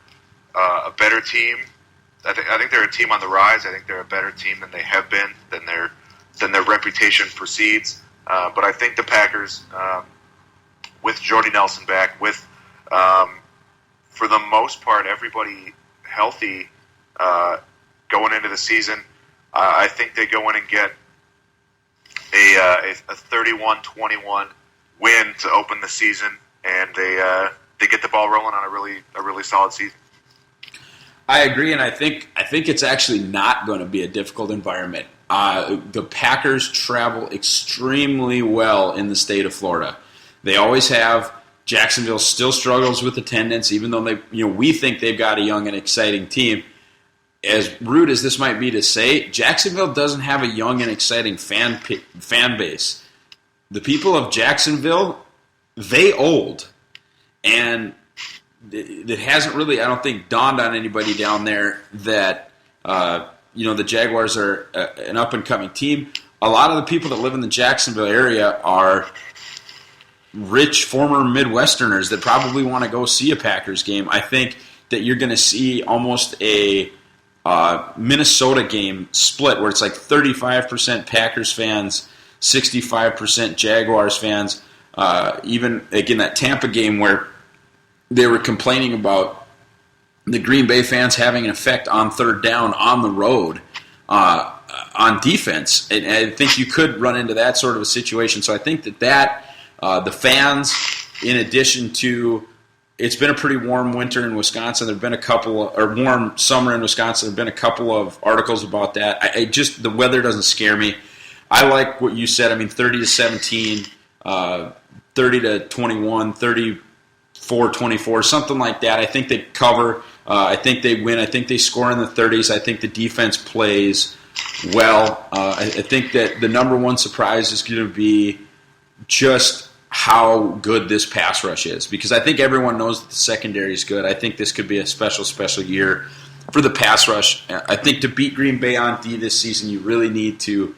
D: a better team. I think they're a team on the rise. I think they're a better team than they have been, than their reputation precedes. But I think the Packers, with Jordy Nelson back, with for the most part everybody healthy going into the season, I think they go in and get a 31-21 win to open the season, and they get the ball rolling on a really solid season.
C: I agree, and I think it's actually not going to be a difficult environment. The Packers travel extremely well in the state of Florida. They always have. Jacksonville still struggles with attendance, even though we think they've got a young and exciting team. As rude as this might be to say, Jacksonville doesn't have a young and exciting fan base. The people of Jacksonville, they old, and it hasn't really, I don't think, dawned on anybody down there that the Jaguars are an up and coming team. A lot of the people that live in the Jacksonville area are rich former Midwesterners that probably want to go see a Packers game. I think that you're going to see almost a Minnesota game split where it's like 35% Packers fans, 65% Jaguars fans. Even, again, that Tampa game where they were complaining about the Green Bay fans having an effect on third down on the road on defense. And I think you could run into that sort of a situation. So I think that the fans, in addition to it's been a pretty warm winter in Wisconsin. There've been warm summer in Wisconsin. There've been a couple of articles about that. The weather doesn't scare me. I like what you said. I mean, 30-17, 30-21, 34-24, something like that. I think they cover. I think they win. I think they score in the 30s. I think the defense plays well. I think that the number one surprise is going to be just how good this pass rush is, because I think everyone knows that the secondary is good. I think this could be a special year for the pass rush. I think to beat Green Bay on D this season, you really need to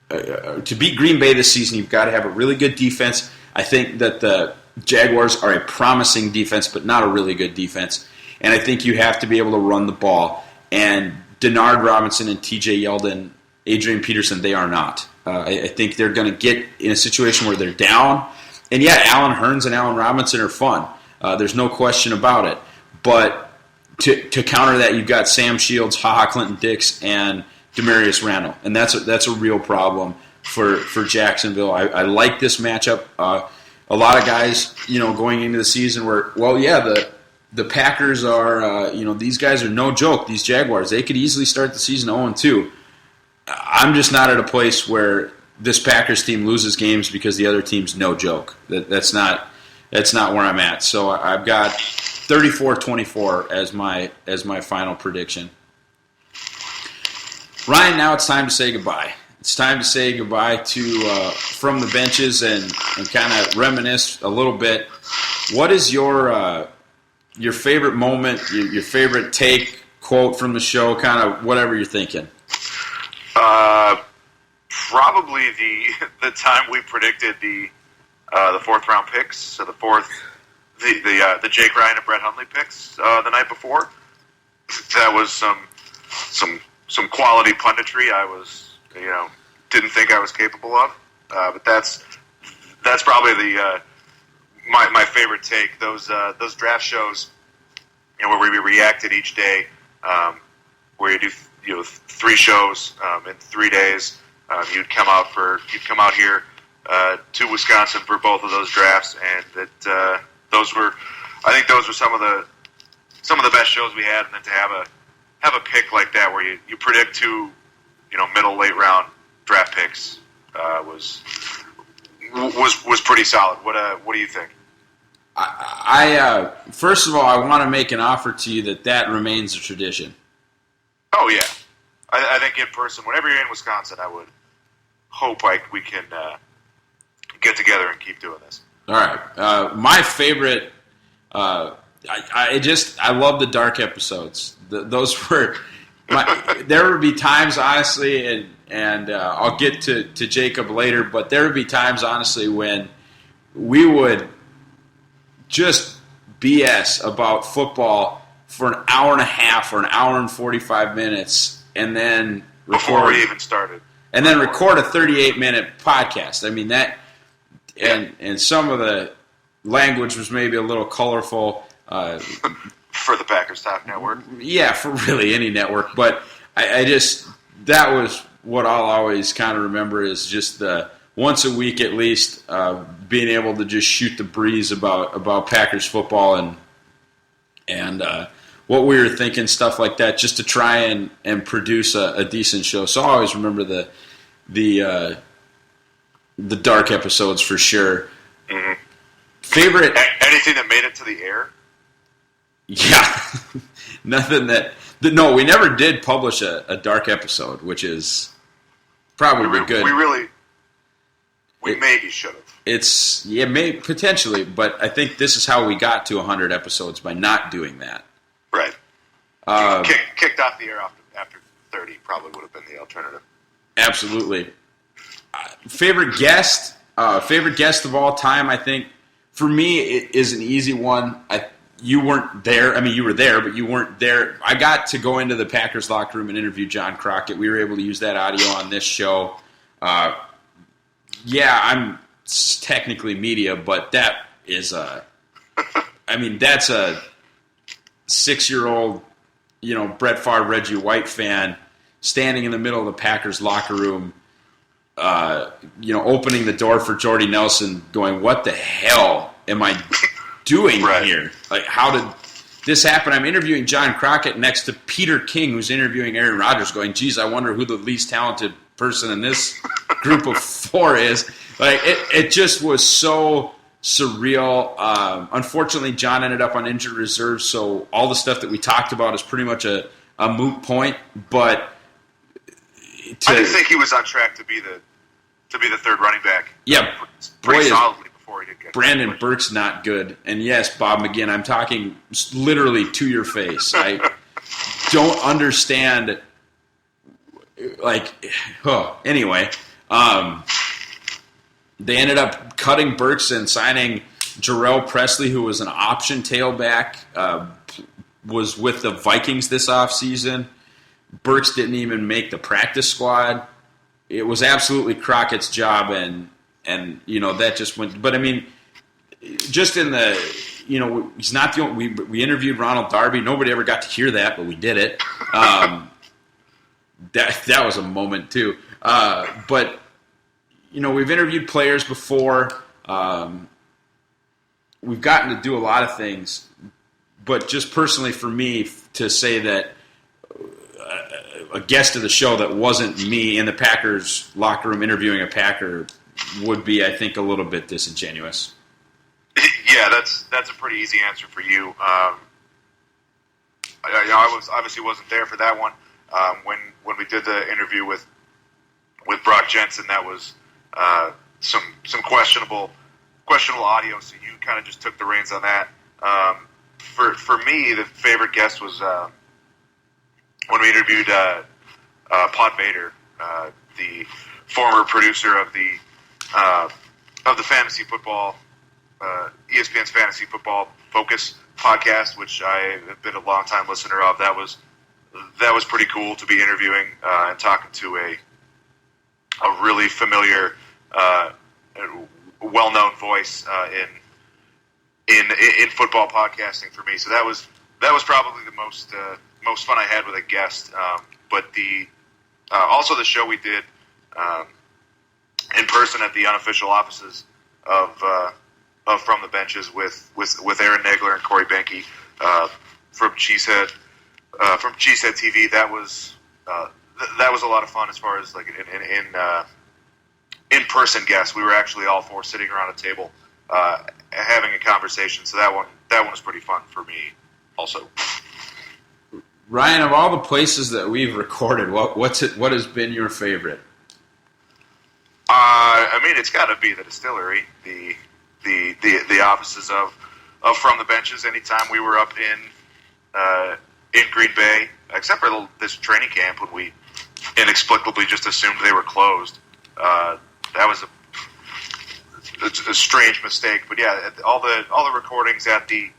C: beat Green Bay this season, you've got to have a really good defense. I think that the Jaguars are a promising defense, but not a really good defense. And I think you have to be able to run the ball. And Denard Robinson and TJ Yeldon, Adrian Peterson, they are not. I think they're going to get in a situation where they're down. And yeah, Allen Hurns and Allen Robinson are fun. There's no question about it. But to counter that, you've got Sam Shields, HaHa Clinton-Dix, and Demarius Randall. And that's a real problem for Jacksonville. I like this matchup. A lot of guys, going into the season were, the Packers are, these guys are no joke, these Jaguars. They could easily start the season 0-2. I'm just not at a place where this Packers team loses games because the other team's no joke. That's not where I'm at. So I've got 34-24 as my final prediction. Ryan, now it's time to say goodbye. It's time to say goodbye to from the benches and kind of reminisce a little bit. What is your favorite moment, your favorite take, quote from the show, kind of whatever you're thinking?
D: Probably the time we predicted the fourth round picks, so the Jake Ryan and Brett Hundley picks the night before. That was some quality punditry. I was didn't think I was capable of, but that's probably my favorite take. Those draft shows, where we reacted each day, where you do 3 shows in 3 days. You'd come out here to Wisconsin for both of those drafts, and that those were some of the best shows we had. And then to have a pick like that where you predict 2 middle late round draft picks was pretty solid. What do you think?
C: I first of all, I want to make an offer to you that remains a tradition.
D: Oh yeah, I think in person, whenever you're in Wisconsin, I would hope we can get together and keep doing this.
C: All right, my favorite. I love the dark episodes. Those were. There would be times, honestly, and I'll get to Jacob later, but there would be times, honestly, when we would just BS about football for an hour and a half or an hour and 45 minutes, and then
D: before we even started,
C: and then record a 38-minute podcast. I mean that, and some of the language was maybe a little colorful.
D: For the Packers Talk Network. Yeah,
C: for really any network. But I just, that was what I'll always kind of remember is just the once a week at least being able to just shoot the breeze about Packers football and what we were thinking, stuff like that, just to try and produce a decent show. So I always remember the dark episodes for sure.
D: Mm-hmm.
C: Favorite?
D: Anything that made it to the air?
C: Yeah, nothing that. No, we never did publish a dark episode, which is probably good.
D: We maybe should have.
C: Maybe potentially, but I think this is how we got to 100 episodes by not doing that.
D: Right. Kicked off the air after 30 probably would have been the alternative.
C: Absolutely. Favorite guest of all time, I think for me it is an easy one. You weren't there. I mean, you were there, but you weren't there. I got to go into the Packers locker room and interview John Crockett. We were able to use that audio on this show. I'm technically media, but that is that's a 6-year-old, Brett Favre, Reggie White fan standing in the middle of the Packers locker room, opening the door for Jordy Nelson going, what the hell am I doing here? Like, how did this happen? I'm interviewing John Crockett next to Peter King, who's interviewing Aaron Rodgers, going, geez, I wonder who the least talented person in this group of four is. Like, it just was so surreal. Unfortunately, John ended up on injured reserve, so all the stuff that we talked about is pretty much a moot point. But
D: I did think he was on track to be the third running back.
C: Yeah,
D: pretty solidly before he did get
C: Brandon Burke's not good. And yes, Bob McGinn, I'm talking literally to your face. I don't understand. Like, anyway, they ended up cutting Burks and signing Jarrell Presley, who was an option tailback, was with the Vikings this offseason. Burks didn't even make the practice squad. It was absolutely Crockett's job, and that just went. But I mean, just in the he's not the only. We interviewed Ronald Darby. Nobody ever got to hear that, but we did it. That was a moment too. But we've interviewed players before. We've gotten to do a lot of things, but just personally for me to say that a guest of the show that wasn't me in the Packers locker room interviewing a Packer would be, I think, a little bit disingenuous.
D: Yeah, that's a pretty easy answer for you. I obviously wasn't there for that one. When we did the interview with Brock Jensen, that was some questionable audio. So you kind of just took the reins on that. For me, the favorite guest was when we interviewed Pod Vader, the former producer of the fantasy football, ESPN's fantasy football Focus podcast, which I have been a long time listener of. That was pretty cool to be interviewing and talking to a really familiar, well-known voice in football podcasting for me. So that was probably the most fun I had with a guest. But also the show we did in person at the unofficial offices of From the Benches with Aaron Nagler and Corey Benke from Cheesehead TV. That was a lot of fun as far as like in person guests. We were actually all four sitting around a table having a conversation. So that one was pretty fun for me also.
C: Ryan, of all the places that we've recorded, what has been your favorite?
D: I mean, it's got to be the distillery, the offices of From the Benches. Anytime we were up in Green Bay, except for this training camp when we inexplicably just assumed they were closed. That was a strange mistake, but yeah, all the recordings at the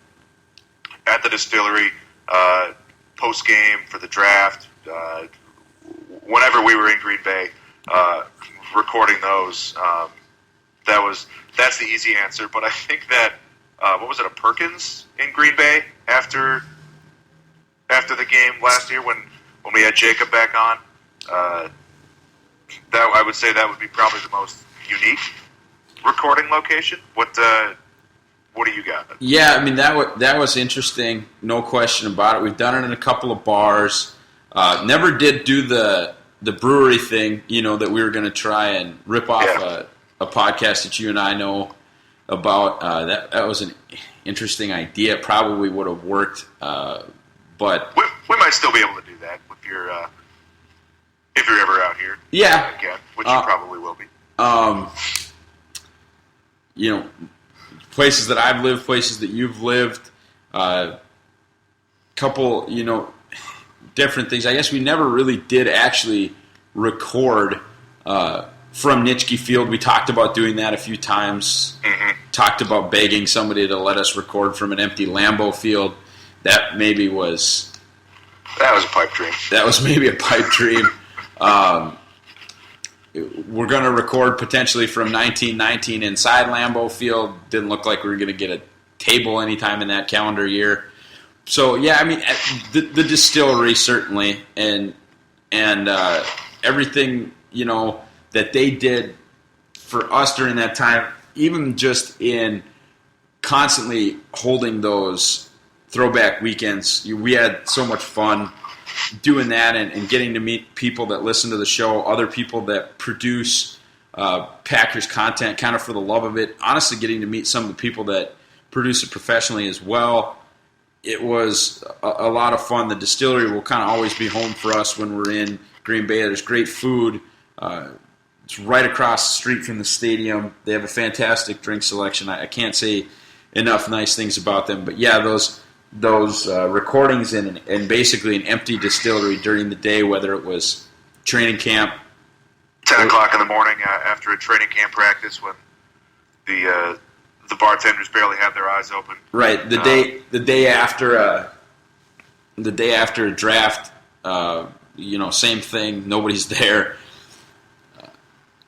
D: distillery, post game for the draft, whenever we were in Green Bay, recording those. That's the easy answer. But I think that what was it, a Perkins in Green Bay after the game last year when we had Jacob back on. That I would say that would be probably the most unique recording location. What do you got?
C: Yeah, I mean that was interesting, no question about it. We've done it in a couple of bars. Never did do the brewery thing, that we were going to try and rip off a podcast that you and I know about. That was an interesting idea. It probably would have worked, but
D: we might still be able to do that if you're ever out here.
C: Yeah,
D: again, which you probably will be.
C: Places that I've lived, places that you've lived, couple, different things. I guess we never really did actually record from Nitschke Field. We talked about doing that a few times. Mm-hmm. Talked about begging somebody to let us record from an empty Lambeau Field. That maybe was...
D: That was a pipe dream.
C: That was maybe a pipe dream. We're going to record potentially from 1919 inside Lambeau Field. Didn't look like we were going to get a table anytime in that calendar year. So, yeah, I mean, the distillery certainly, and everything, that they did for us during that time, even just in constantly holding those throwback weekends. We had so much fun doing that and getting to meet people that listen to the show, other people that produce Packers content kind of for the love of it. Honestly, getting to meet some of the people that produce it professionally as well. It was a lot of fun. The distillery will kind of always be home for us when we're in Green Bay. There's great food. It's right across the street from the stadium. They have a fantastic drink selection. I can't say enough nice things about them. But yeah, those recordings in basically an empty distillery during the day, whether it was training camp,
D: 10 o'clock in the morning after a training camp practice when the bartenders barely have their eyes open.
C: Right, the day after a draft, same thing. Nobody's there.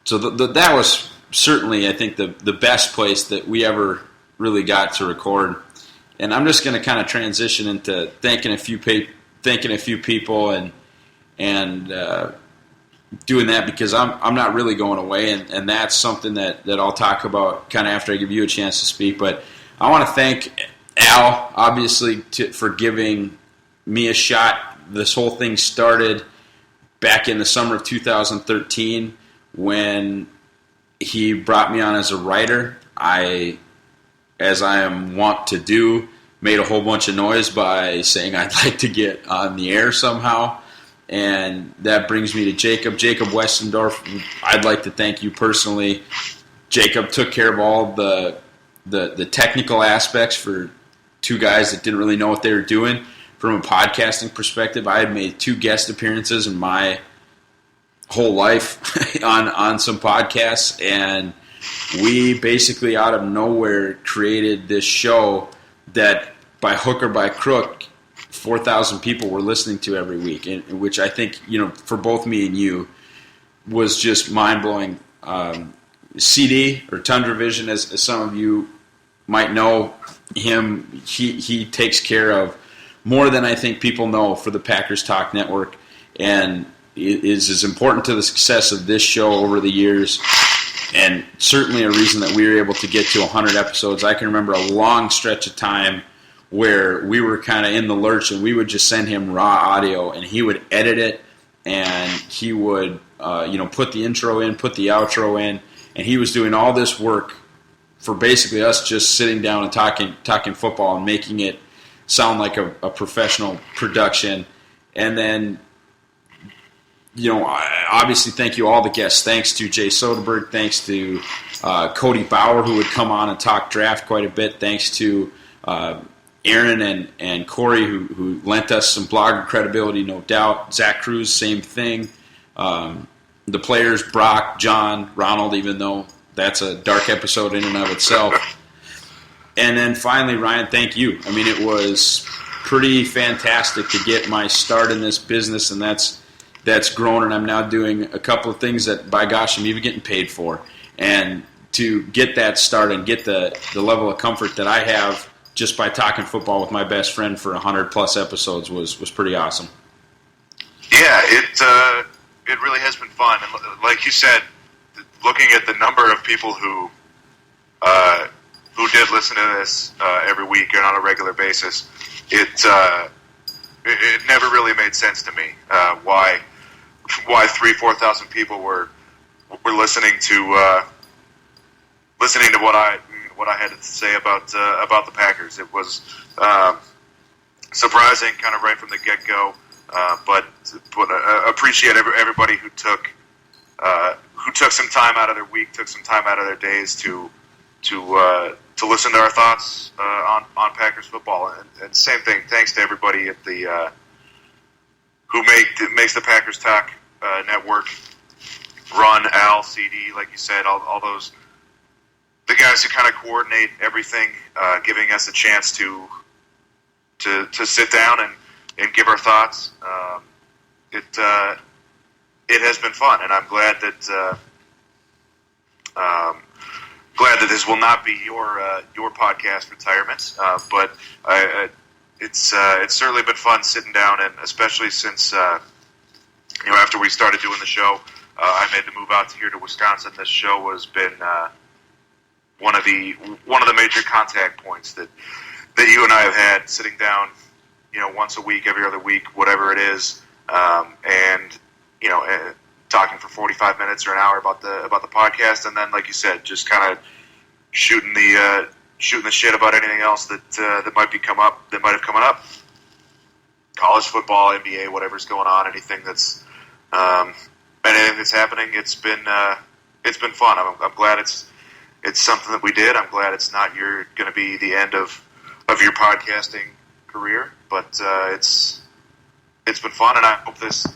C: So that was certainly, I think, the best place that we ever really got to record. And I'm just going to kind of transition into thanking a few people and doing that because I'm not really going away, and that's something that I'll talk about kind of after I give you a chance to speak. But I want to thank Al, obviously, for giving me a shot. This whole thing started back in the summer of 2013 when he brought me on as a writer. As I am wont to do, made a whole bunch of noise by saying I'd like to get on the air somehow. And that brings me to Jacob Westendorf. I'd like to thank you personally. Jacob took care of all the technical aspects for two guys that didn't really know what they were doing. From a podcasting perspective, I had made 2 guest appearances in my whole life on some podcasts, and we basically out of nowhere created this show that by hook or by crook 4,000 people were listening to every week, which I think, for both me and you was just mind-blowing. CD, or Tundra Vision, as some of you might know him, he takes care of more than I think people know for the Packers Talk Network, and is as important to the success of this show over the years, and certainly a reason that we were able to get to 100 episodes. I can remember a long stretch of time where we were kind of in the lurch, and we would just send him raw audio, and he would edit it, and he would put the intro in, put the outro in, and he was doing all this work for basically us just sitting down and talking football and making it sound like a professional production. And then, obviously thank you all the guests. Thanks to Jay Soderbergh. Thanks to Cody Bauer, who would come on and talk draft quite a bit. Thanks to Aaron and Corey, who lent us some blogger credibility, no doubt. Zach Cruz, same thing. The players, Brock, John, Ronald, even though that's a dark episode in and of itself. And then finally, Ryan, thank you. I mean, it was pretty fantastic to get my start in this business, and that's grown, and I'm now doing a couple of things that, by gosh, I'm even getting paid for. And to get that start and get the level of comfort that I have just by talking football with my best friend for 100-plus episodes was pretty awesome.
D: Yeah, it really has been fun. And like you said, looking at the number of people who did listen to this every week and on a regular basis, it never really made sense to me why 3,000-4,000 people were listening to what I had to say about the Packers. It was surprising, kind of right from the get-go, but appreciate everybody who took some time out of their week, took some time out of their days to listen to our thoughts on Packers football. And same thing, thanks to everybody at the who makes the Packers Talk Network run. Al, CD, like you said, all those, the guys who kind of coordinate everything, giving us a chance to sit down and give our thoughts. It has been fun, and I'm glad that this will not be your podcast retirement, but it's certainly been fun sitting down, and especially since after we started doing the show, I made the move out here to Wisconsin. This show has been one of the major contact points that you and I have had, sitting down, once a week, every other week, whatever it is, and talking for 45 minutes or an hour about the podcast, and then, like you said, just kind of shooting the shit about anything else that might have come up. College football, NBA, whatever's going on, anything that's happening. It's been fun. I'm glad it's something that we did. I'm glad it's not going to be the end of your podcasting career, but it's been fun, and I hope this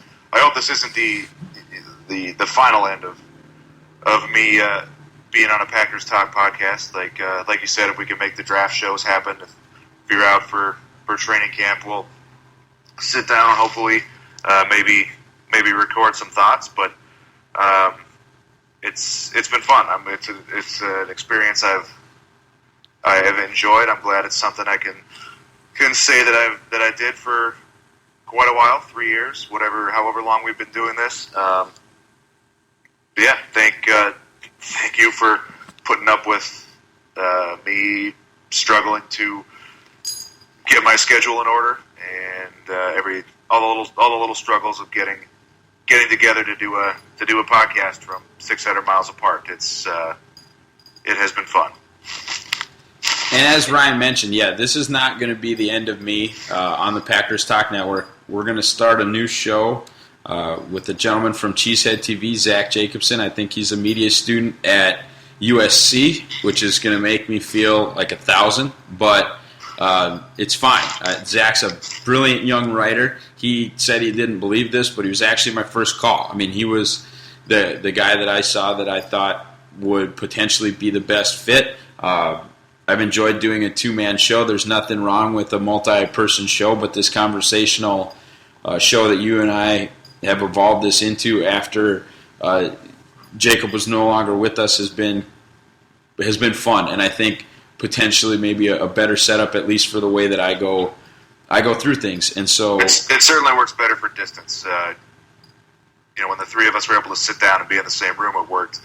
D: isn't the final end of me being on a Packers Talk podcast. Like you said, if we can make the draft shows happen, if you're out for training camp, we'll sit down, hopefully, maybe record some thoughts. But it's been fun. It's an experience I have enjoyed. I'm glad it's something I can say that I did for quite a while, 3 years, however long we've been doing this. Thank you for putting up with me struggling to get my schedule in order, and all the little struggles of getting together to do a podcast from 600 miles apart. It has been fun.
C: And as Ryan mentioned, this is not going to be the end of me on the Packers Talk Network. We're going to start a new show with a gentleman from Cheesehead TV, Zach Jacobson. I think he's a media student at USC, which is going to make me feel like 1,000, but it's fine. Zach's a brilliant young writer. He said he didn't believe this, but he was actually my first call. I mean, he was the guy that I saw that I thought would potentially be the best fit. I've enjoyed doing a two-man show. There's nothing wrong with a multi-person show, but this conversational show that you and I have evolved this into after Jacob was no longer with us has been fun, and I think potentially maybe a better setup, at least for the way that I go through things. And so
D: it certainly works better for distance. When the three of us were able to sit down and be in the same room, it worked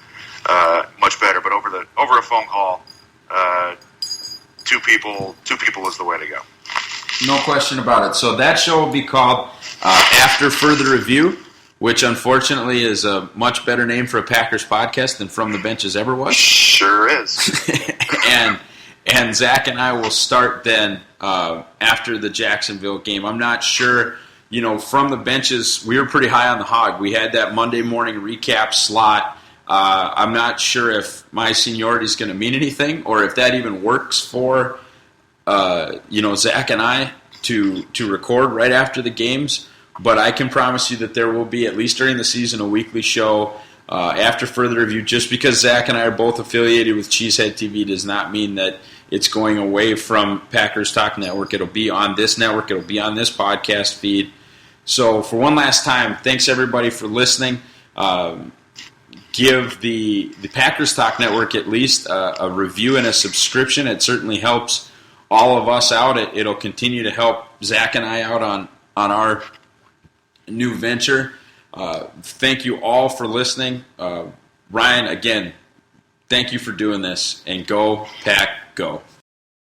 D: much better. But over a phone call, two people is the way to go.
C: No question about it. So that show will be called After Further Review, which unfortunately is a much better name for a Packers podcast than From the Benches ever was.
D: Sure is.
C: and Zach and I will start then after the Jacksonville game. I'm not sure, From the Benches, we were pretty high on the hog. We had that Monday morning recap slot. I'm not sure if my seniority is going to mean anything or if that even works for Zach and I to record right after the games. But I can promise you that there will be, at least during the season, a weekly show after further review. Just because Zach and I are both affiliated with Cheesehead TV does not mean that it's going away from Packers Talk Network. It'll be on this network. It'll be on this podcast feed. So for one last time, thanks everybody for listening. Give the Packers Talk Network at least a review and a subscription. It certainly helps all of us out. It'll continue to help Zach and I out on our new venture. Thank you all for listening. Ryan, again, thank you for doing this, and go Pack, go.